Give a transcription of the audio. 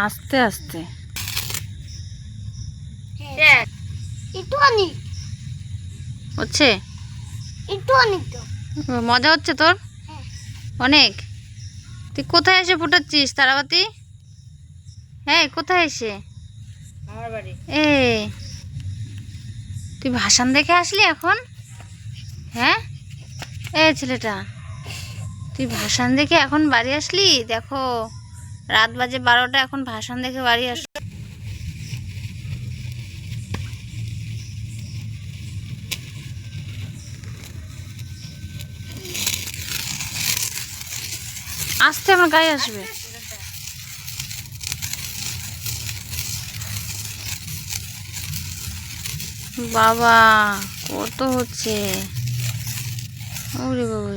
আস্তে আস্তে হচ্ছে, মজা হচ্ছে তোর অনেক। তুই কোথায় এসে ফুটাচ্ছিস তারাবাতি? হ্যাঁ, কোথায় এসে? আমার বাড়ি। তুই ভাসান দেখে আসলি এখন? হ্যাঁ ছেলেটা, তুই ভাসান দেখে এখন বাড়ি আসলি? দেখো রাত বাজে 12টা, এখন ভাসান দেখে বাড়ি আস। আসতে আমার গায়ে আসবে। বাবা কত হচ্ছে, ওরে বাবা।